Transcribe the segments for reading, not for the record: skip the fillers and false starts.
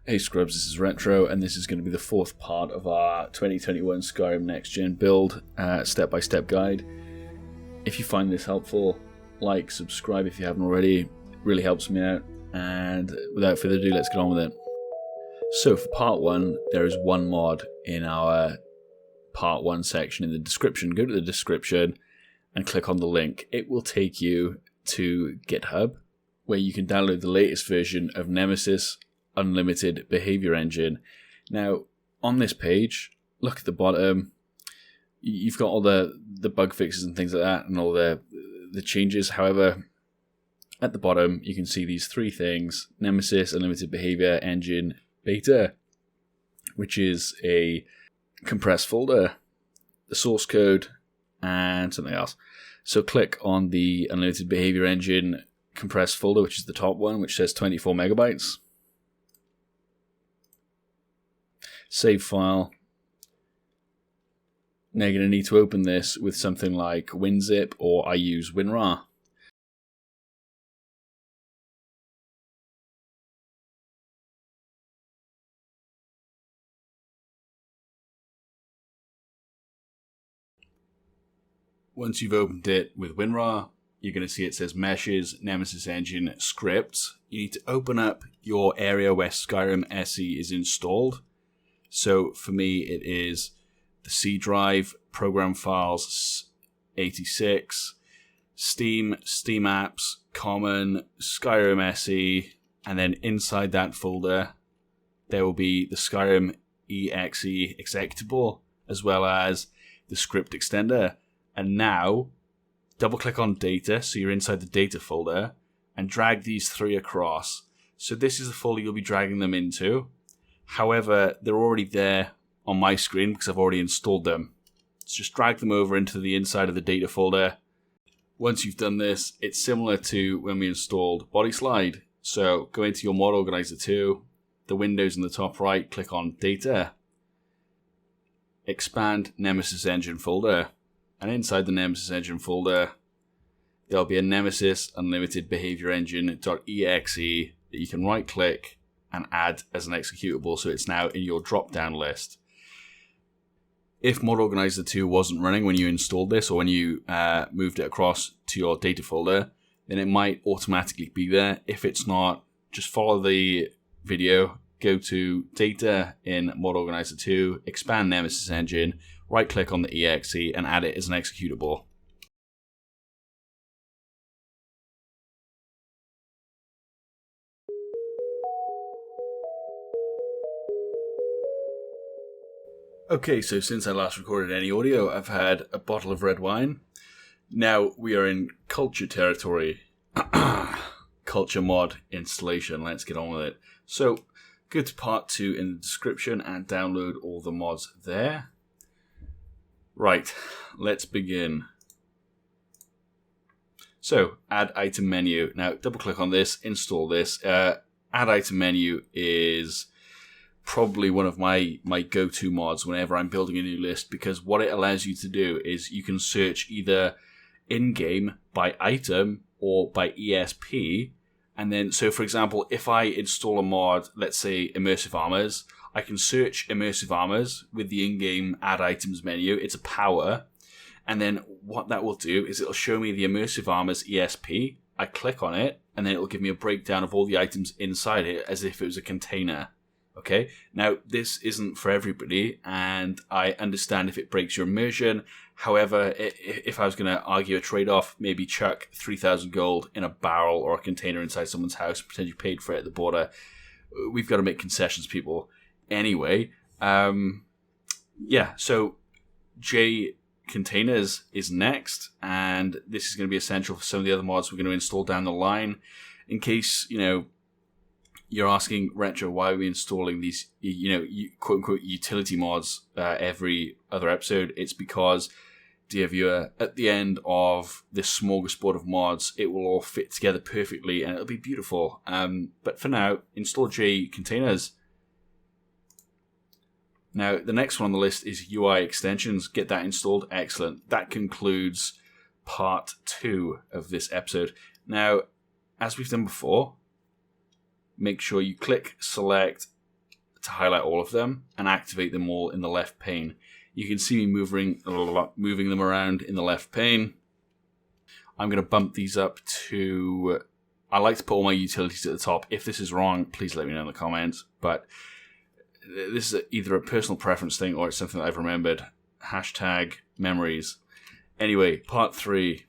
Hey Scrubs, this is Retro, and this is going to be the fourth part of our 2021 Skyrim Next Gen build step-by-step guide. If you find this helpful, like, subscribe if you haven't already, it really helps me out, and without further ado, let's get on with it. So for part 1, there is one mod in our part 1 section in the description. Go to the description and click on the link. It will take you to GitHub, where you can download the latest version of Nemesis Unlimited Behaviour Engine. Now, on this page, look at the bottom. You've got all the bug fixes and things like that, and all the changes. However, at the bottom, you can see these three things: Nemesis Unlimited Behaviour Engine Beta, which is a compressed folder, the source code, and something else. So click on the Unlimited Behaviour Engine compressed folder, which is the top one, which says 24 megabytes. Save file. Now you're going to need to open this with something like WinZip, or I use WinRAR. Once you've opened it with WinRAR, you're going to see it says Meshes, Nemesis Engine, Scripts. You need to open up your area where Skyrim SE is installed. So for me, it is the C drive, program files 86, Steam, Steam apps, Common, Skyrim SE, and then inside that folder, there will be the Skyrim EXE executable, as well as the script extender. And now, double click on data, so you're inside the data folder, and drag these three across. So this is the folder you'll be dragging them into. However, they're already there on my screen because I've already installed them. So just drag them over into the inside of the data folder. Once you've done this, it's similar to when we installed Body Slide. So go into your Mod Organiser 2, the windows in the top right, click on Data, expand Nemesis Engine folder, and inside the Nemesis Engine folder, there'll be a Nemesis Unlimited Behaviour Engine.exe that you can right click and add as an executable, so it's now in your drop-down list. If Mod Organiser 2 wasn't running when you installed this, or when you moved it across to your data folder, then it might automatically be there. If it's not, just follow the video, go to Data in Mod Organiser 2, expand Nemesis Engine, right-click on the exe, and add it as an executable. Okay, so since I last recorded any audio, I've had a bottle of red wine. Now we are in culture territory. Culture mod installation. Let's get on with it. So, go to part 2 in the description and download all the mods there. Right, let's begin. So, add item menu. Now, double click on this, install this. Add item menu is probably one of my go-to mods whenever I'm building a new list, because what it allows you to do is you can search either in-game by item or by ESP, and then, so for example, if I install a mod, let's say Immersive Armors, I can search Immersive Armors with the in-game add items menu. It's a power, and then what that will do is it'll show me the Immersive Armors ESP. I click on it, and then it'll give me a breakdown of all the items inside it as if it was a container. Okay, now this isn't for everybody, and I understand if it breaks your immersion. However, if I was going to argue a trade-off, maybe chuck 3,000 gold in a barrel or a container inside someone's house, pretend you paid for it at the border. We've got to make concessions, people. Anyway, yeah, so J containers is next, and this is going to be essential for some of the other mods we're going to install down the line. In case, you're asking, Retro, why are we installing these, quote-unquote utility mods every other episode? It's because, dear viewer, at the end of this smorgasbord of mods, it will all fit together perfectly and it'll be beautiful. But for now, install J containers. Now, the next one on the list is UI extensions. Get that installed. Excellent. That concludes part 2 of this episode. Now, as we've done before, make sure you click, select, to highlight all of them and activate them all in the left pane. You can see me moving them around in the left pane. I'm going to bump these up to... I like to put all my utilities at the top. If this is wrong, please let me know in the comments. But this is either a personal preference thing or it's something that I've remembered. Hashtag memories. Anyway, part 3.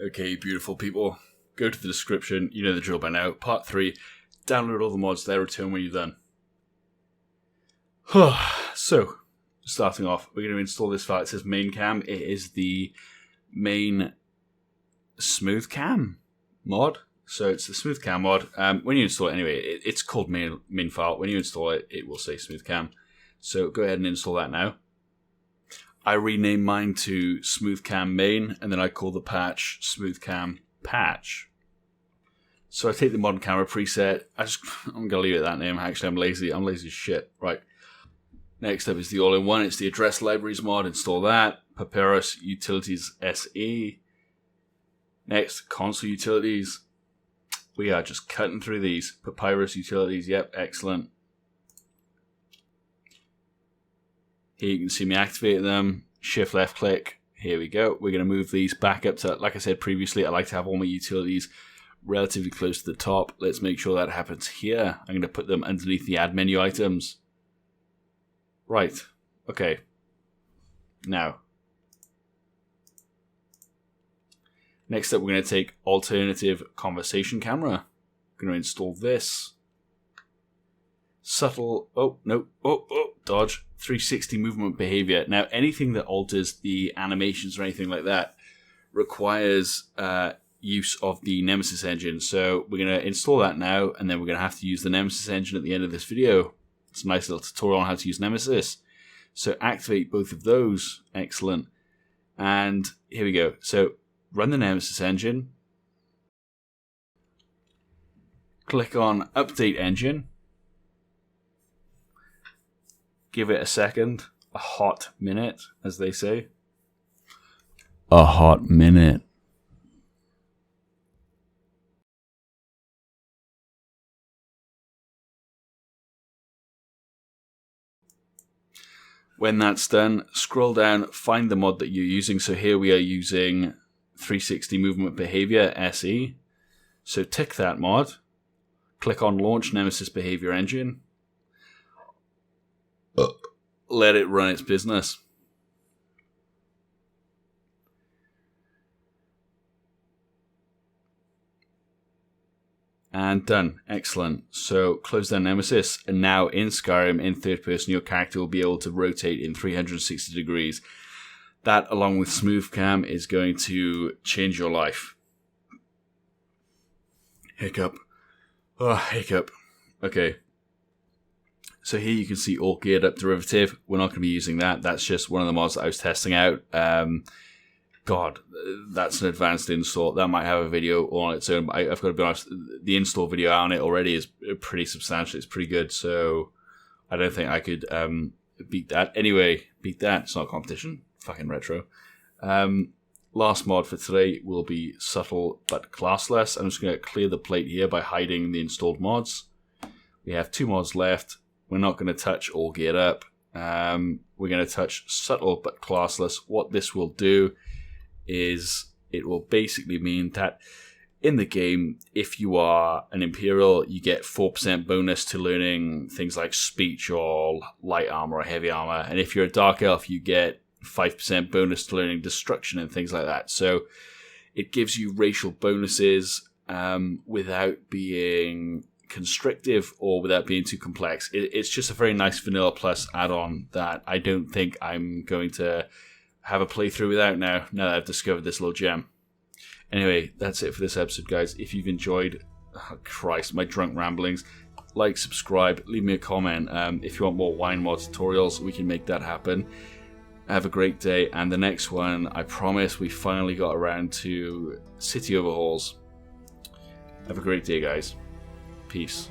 Okay, beautiful people. Go to the description. You know the drill by now. Part 3. Download all the mods there. Return when you're done. So, starting off, we're going to install this file. It says main cam. It is the main smooth cam mod. So it's the smooth cam mod. When you install it anyway, it's called main file. When you install it, it will say smooth cam. So go ahead and install that now. I renamed mine to smooth cam main, and then I call the patch smooth cam patch. So I take the modern camera preset. I'm going to leave it that name. Actually, I'm lazy. I'm lazy as shit. Right. Next up is the all-in-one. It's the address libraries mod. Install that. Papyrus Utilities SE. Next, console utilities. We are just cutting through these. Papyrus utilities. Yep, excellent. Here you can see me activate them. Shift left click. Here we go. We're going to move these back up to, like I said previously, I like to have all my utilities relatively close to the top. Let's make sure that happens here. I'm going to put them underneath the add menu items. Right. Okay. Now. Next up, we're going to take alternative conversation camera. We're going to install this. Subtle. Oh, no. Oh, dodge. 360 movement behavior. Now, anything that alters the animations or anything like that requires use of the Nemesis engine. So we're going to install that now, and then we're going to have to use the Nemesis engine at the end of this video. It's a nice little tutorial on how to use Nemesis. So activate both of those. Excellent. And here we go. So run the Nemesis engine. Click on Update Engine. Give it a second. A hot minute, as they say. A hot minute. When that's done, scroll down, find the mod that you're using. So here we are using 360 Movement Behavior SE. So tick that mod. Click on Launch Nemesis Behaviour Engine. Let it run its business. And done. Excellent. So close down Nemesis, and now in Skyrim, in third person, your character will be able to rotate in 360 degrees. That, along with Smooth Cam, is going to change your life. Hiccup. Oh, hiccup. Okay. So here you can see all geared up derivative. We're not going to be using that. That's just one of the mods that I was testing out. God, that's an advanced install. That might have a video on its own, but I've got to be honest, the install video on it already is pretty substantial. It's pretty good, so I don't think I could beat that. Anyway, beat that. It's not a competition. Fucking retro. Last mod for today will be subtle but classless. I'm just going to clear the plate here by hiding the installed mods. We have 2 mods left. We're not going to touch all geared up. We're going to touch subtle but classless. What this will do is it will basically mean that in the game, if you are an Imperial, you get 4% bonus to learning things like speech or light armor or heavy armor. And if you're a Dark Elf, you get 5% bonus to learning destruction and things like that. So it gives you racial bonuses without being constrictive or without being too complex. It's just a very nice vanilla plus add-on that I don't think I'm going to have a playthrough without now that I've discovered this little gem. Anyway, that's it for this episode, guys. If you've enjoyed, oh Christ, my drunk ramblings, like, subscribe, leave me a comment. If you want more wine mod tutorials, we can make that happen. Have a great day, and the next one, I promise we finally got around to city overhauls. Have a great day, guys. Peace.